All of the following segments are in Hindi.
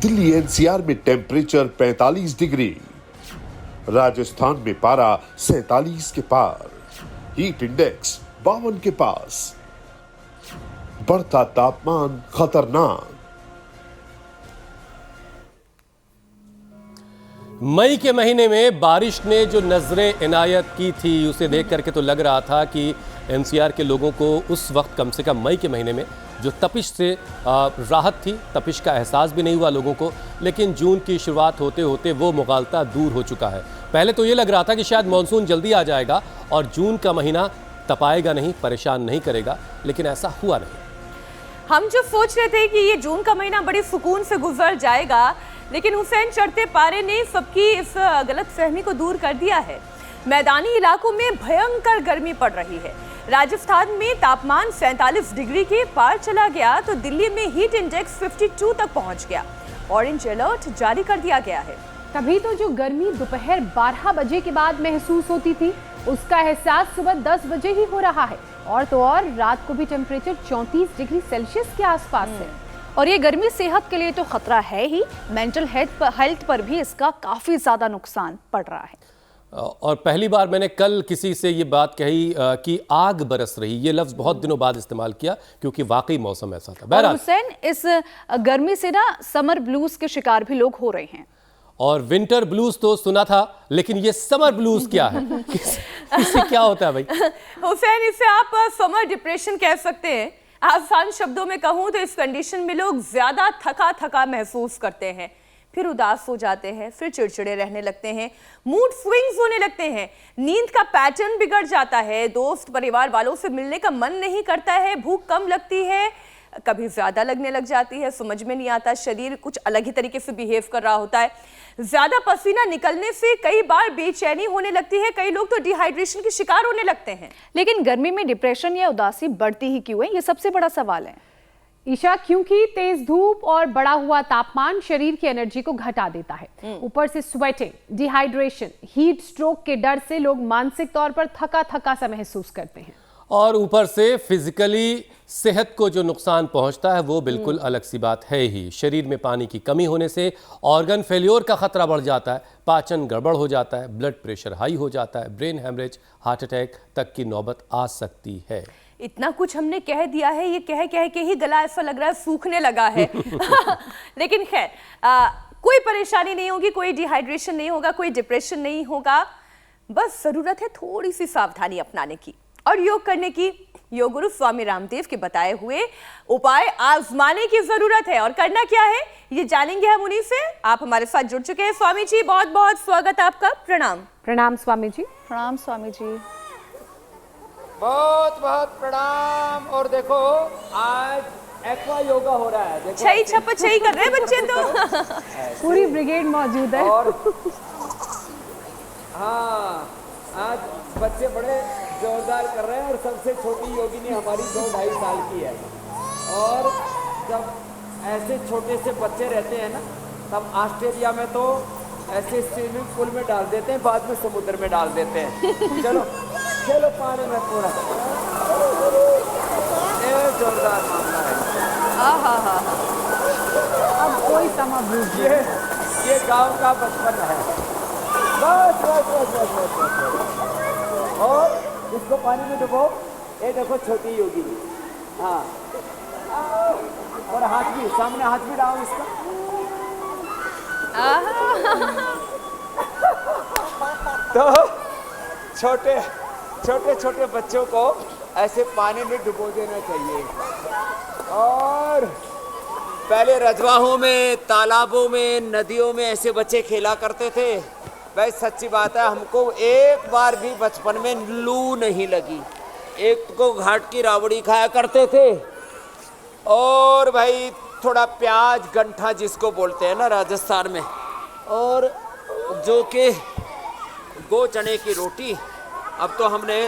दिल्ली एनसीआर में टेम्परेचर 45 डिग्री, राजस्थान में पारा 47 के पार, हीट इंडेक्स 52 के पास, बढ़ता तापमान खतरनाक। मई के महीने में बारिश ने जो नजरें इनायत की थी उसे देख करके तो लग रहा था कि एनसीआर के लोगों को उस वक्त कम से कम मई के महीने में जो तपिश से राहत थी, तपिश का एहसास भी नहीं हुआ लोगों को। लेकिन जून की शुरुआत होते होते वो मुगालता दूर हो चुका है। पहले तो ये लग रहा था कि शायद मानसून जल्दी आ जाएगा और जून का महीना तपाएगा नहीं, परेशान नहीं करेगा, लेकिन ऐसा हुआ नहीं। हम जो सोच रहे थे कि ये जून का महीना बड़ी सुकून से गुजर जाएगा, लेकिन हुसैन चढ़ते पारे ने सबकी इस गलत फहमी को दूर कर दिया है। मैदानी इलाकों में भयंकर गर्मी पड़ रही है। राजस्थान में तापमान 47 डिग्री के पार चला गया तो दिल्ली में हीट इंडेक्स 52 तक पहुंच गया। ऑरेंज अलर्ट जारी कर दिया गया है। तभी तो जो गर्मी दोपहर 12 बजे के बाद महसूस होती थी, उसका एहसास सुबह 10 बजे ही हो रहा है। और तो और रात को भी टेम्परेचर 34 डिग्री सेल्सियस के आसपास है। और ये गर्मी सेहत के लिए तो खतरा है ही, मेंटल हेल्थ पर भी इसका काफी ज्यादा नुकसान पड़ रहा है। और पहली बार मैंने कल किसी से ये बात कही कि आग बरस रही, ये लफ्ज बहुत दिनों बाद इस्तेमाल किया क्योंकि वाकई मौसम ऐसा था। और हुसैन, इस गर्मी से ना समर ब्लूज के शिकार भी लोग हो रहे हैं। और विंटर ब्लूज तो सुना था, लेकिन ये समर ब्लूज क्या है? इससे क्या होता है भाई? हुसैन, इसे आप समर डिप्रेशन कह सकते हैं। आसान शब्दों में कहूं तो इस कंडीशन में लोग ज्यादा थका थका महसूस करते हैं, फिर उदास हो जाते हैं, फिर चिड़चिड़े रहने लगते हैं, मूड स्विंग्स होने लगते हैं, नींद का पैटर्न बिगड़ जाता है, दोस्त परिवार वालों से मिलने का मन नहीं करता है, भूख कम लगती है, कभी ज्यादा लगने लग जाती है, समझ में नहीं आता, शरीर कुछ अलग ही तरीके से बिहेव कर रहा होता है। ज्यादा पसीना निकलने से कई बार बेचैनी होने लगती है, कई लोग तो डिहाइड्रेशन के शिकार होने लगते हैं। लेकिन गर्मी में डिप्रेशन या उदासी बढ़ती ही क्यों है, ये सबसे बड़ा सवाल है ईशा। क्योंकि तेज धूप और बढ़ा हुआ तापमान शरीर की एनर्जी को घटा देता है। ऊपर से स्वेटिंग, डिहाइड्रेशन, हीट स्ट्रोक के डर से लोग मानसिक तौर पर थका थका सा महसूस करते हैं। और ऊपर से फिजिकली सेहत को जो नुकसान पहुंचता है वो बिल्कुल अलग सी बात है ही। शरीर में पानी की कमी होने से ऑर्गन फेल्योर का खतरा बढ़ जाता है, पाचन गड़बड़ हो जाता है, ब्लड प्रेशर हाई हो जाता है, ब्रेन हेमरेज, हार्ट अटैक तक की नौबत आ सकती है। इतना कुछ हमने कह दिया है, ये कह कह के ही गला ऐसा लग रहा है सूखने लगा है। लेकिन खैर, कोई परेशानी नहीं होगी, कोई डिहाइड्रेशन नहीं होगा, कोई डिप्रेशन नहीं होगा। बस जरूरत है थोड़ी सी सावधानी अपनाने की और योग करने की। योग गुरु स्वामी रामदेव के बताए हुए उपाय आजमाने की जरूरत है। और करना क्या है ये जानेंगे हम उन्हीं से। आप हमारे साथ जुड़ चुके हैं। स्वामी जी, बहुत बहुत स्वागत आपका। प्रणाम। प्रणाम स्वामी जी। प्रणाम स्वामी जी। बहुत बहुत प्रणाम। और देखो आज एक्वा योगा हो रहा है। छई छप छई कर रहे हैं बच्चे तो। पूरी ब्रिगेड मौजूद है। और हाँ, आज बच्चे बड़े जोरदार कर रहे हैं और सबसे छोटी योगिनी हमारी 2-2.5 साल की है। और जब ऐसे छोटे से बच्चे रहते हैं ना, तब ऑस्ट्रेलिया में तो ऐसे स्विमिंग पूल में डाल देते हैं, बाद में समुद्र में डाल देते हैं। चलो खेलो पानी में पूरा। जोरदार मामला है। अब कोई समा भूल ये गांव का बचपन है। बस बस बस बस बस बस। और इसको पानी में डुबो। ये देखो छोटी योगी। हाँ, और हाथ भी सामने, हाथ भी डालो इसका। तो छोटे छोटे छोटे बच्चों को ऐसे पानी में डुबो देना चाहिए। और पहले रजवाहों में, तालाबों में, नदियों में ऐसे बच्चे खेला करते थे। भाई सच्ची बात है, हमको एक बार भी बचपन में लू नहीं लगी। एक को घाट की राबड़ी खाया करते थे, और भाई थोड़ा प्याज गंठा जिसको बोलते हैं ना राजस्थान में, और जो कि गो चने की रोटी। अब तो हमने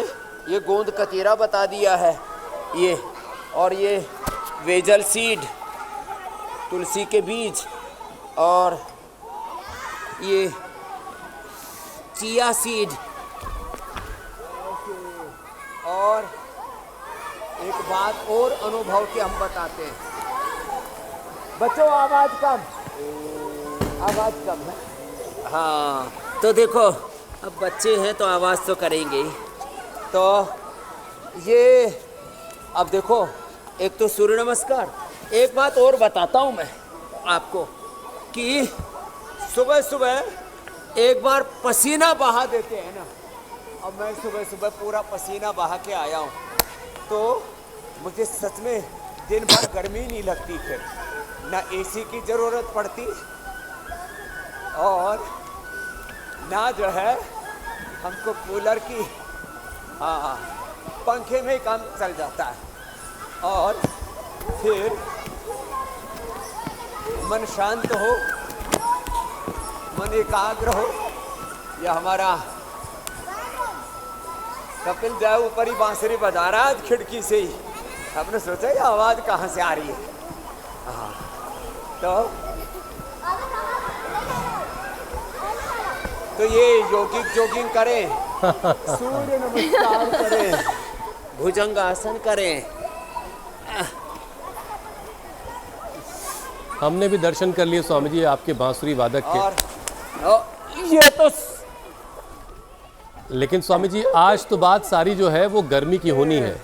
ये गोंद कतीरा बता दिया है, ये, और ये वेजल सीड, तुलसी के बीज, और ये चिया सीड। और एक बात और अनुभव की हम बताते हैं। बच्चों आवाज कम। आवाज कम है। हाँ तो देखो, अब बच्चे हैं तो आवाज़ तो करेंगे ही। तो ये अब देखो, एक तो सूर्य नमस्कार, एक बात और बताता हूँ मैं आपको कि सुबह सुबह एक बार पसीना बहा देते हैं ना। अब मैं सुबह सुबह पूरा पसीना बहा के आया हूँ तो मुझे सच में दिन भर गर्मी नहीं लगती, फिर ना एसी की ज़रूरत पड़ती और ना जो है हमको कूलर की, हाँ पंखे में ही काम चल जाता है और फिर मन शांत हो, मन एकाग्र हो। या हमारा कपिल जाए ऊपर ही बांसुरी बजा रहा है खिड़की से ही। आपने सोचा ये आवाज़ कहाँ से आ रही है? हाँ तो ये योगिक जॉगिंग करें, सूर्य नमस्कार करें, भुजंग आसन करें। हमने भी दर्शन कर लिए स्वामी जी आपके बांसुरी वादक के। और ये तो लेकिन स्वामी जी आज तो बात सारी जो है वो गर्मी की होनी है।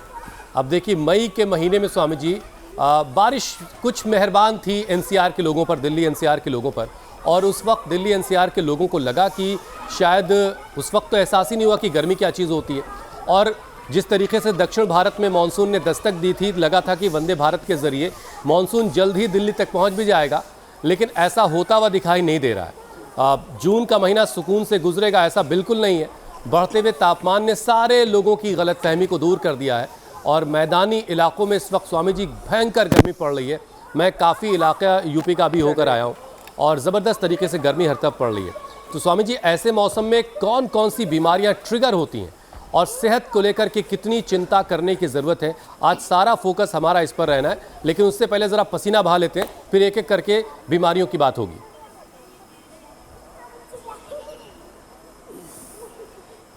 अब देखिए मई के महीने में स्वामी जी बारिश कुछ मेहरबान थी एनसीआर के लोगों पर, दिल्ली एनसीआर के लोगों पर, और उस वक्त दिल्ली एनसीआर के लोगों को लगा कि शायद उस वक्त तो एहसास ही नहीं हुआ कि गर्मी क्या चीज़ होती है। और जिस तरीके से दक्षिण भारत में मानसून ने दस्तक दी थी, लगा था कि वंदे भारत के ज़रिए मानसून जल्द ही दिल्ली तक पहुंच भी जाएगा, लेकिन ऐसा होता हुआ दिखाई नहीं दे रहा है। जून का महीना सुकून से गुजरेगा ऐसा बिल्कुल नहीं है। बढ़ते हुए तापमान ने सारे लोगों की गलतफहमी को दूर कर दिया है और मैदानी इलाकों में इस वक्त स्वामी जी भयंकर गर्मी पड़ रही है। मैं काफ़ी इलाका यूपी का भी होकर आया हूँ और ज़बरदस्त तरीके से गर्मी हर तरफ पड़ रही है। तो स्वामी जी ऐसे मौसम में कौन कौन सी बीमारियाँ ट्रिगर होती हैं और सेहत को लेकर के कितनी चिंता करने की ज़रूरत है, आज सारा फोकस हमारा इस पर रहना है। लेकिन उससे पहले ज़रा पसीना बहा लेते हैं, फिर एक एक करके बीमारियों की बात होगी।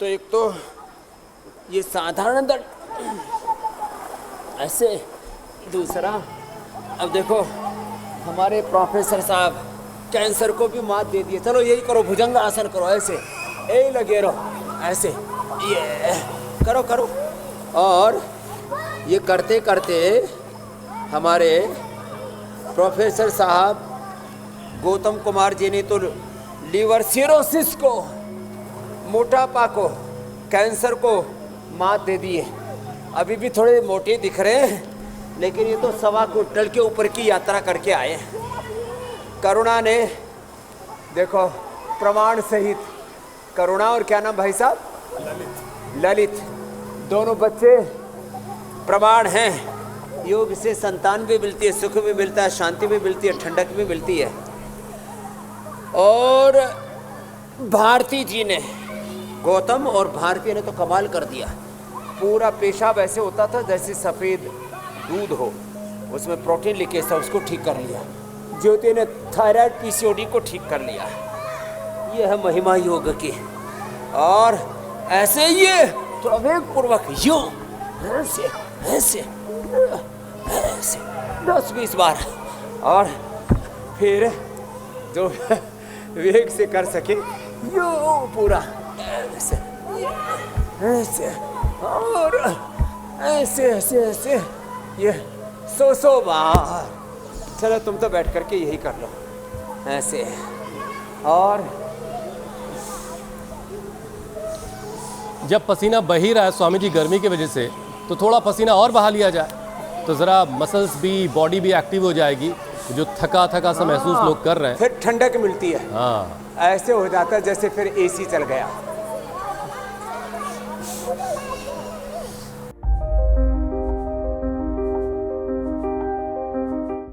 तो एक तो ये साधारण दर्द, ऐसे दूसरा, अब देखो हमारे प्रोफेसर साहब कैंसर को भी मात दे दिए। चलो यही करो, भुजंग आसन करो, ऐसे यही लगे रहो, ऐसे ये करो करो। और ये करते करते हमारे प्रोफेसर साहब गौतम कुमार जी ने तो लीवर सिरोसिस को, मोटापा को, कैंसर को मात दे दी है। अभी भी थोड़े मोटे दिख रहे हैं लेकिन ये तो 1.25 क्विंटल के ऊपर की यात्रा करके आए हैं। करुणा ने देखो प्रमाण सहित, करुणा और क्या नाम भाई साहब, ललित, दोनों बच्चे प्रमाण हैं। योग से संतान भी मिलती है, सुख भी मिलता है, शांति भी मिलती है, ठंडक भी मिलती है। और भारती जी ने, गौतम और भारती ने तो कमाल कर दिया। पूरा पेशाब ऐसे होता था जैसे सफ़ेद दूध हो, उसमें प्रोटीन लीकेज था, उसको ठीक कर लिया। ज्योति ने थायराइड पीसीओडी को ठीक कर लिया। ये है महिमा योग की। और ऐसे ये थोड़ा वेग पूर्वक यूं ऐसे ऐसे ऐसे 10-20 बार, और फिर जो वेग से कर सके यूं पूरा ऐसे ऐसे और ऐसे ऐसे ऐसे ये 100 बार। चलो तुम तो बैठ करके यही कर लो ऐसे। और जब पसीना बह ही रहा है स्वामी जी गर्मी की वजह से, तो थोड़ा पसीना और बहा लिया जाए तो ज़रा मसल्स भी, बॉडी भी एक्टिव हो जाएगी। जो थका थका सा महसूस लोग कर रहे हैं, फिर ठंडक मिलती है। हाँ ऐसे हो जाता है जैसे फिर एसी चल गया।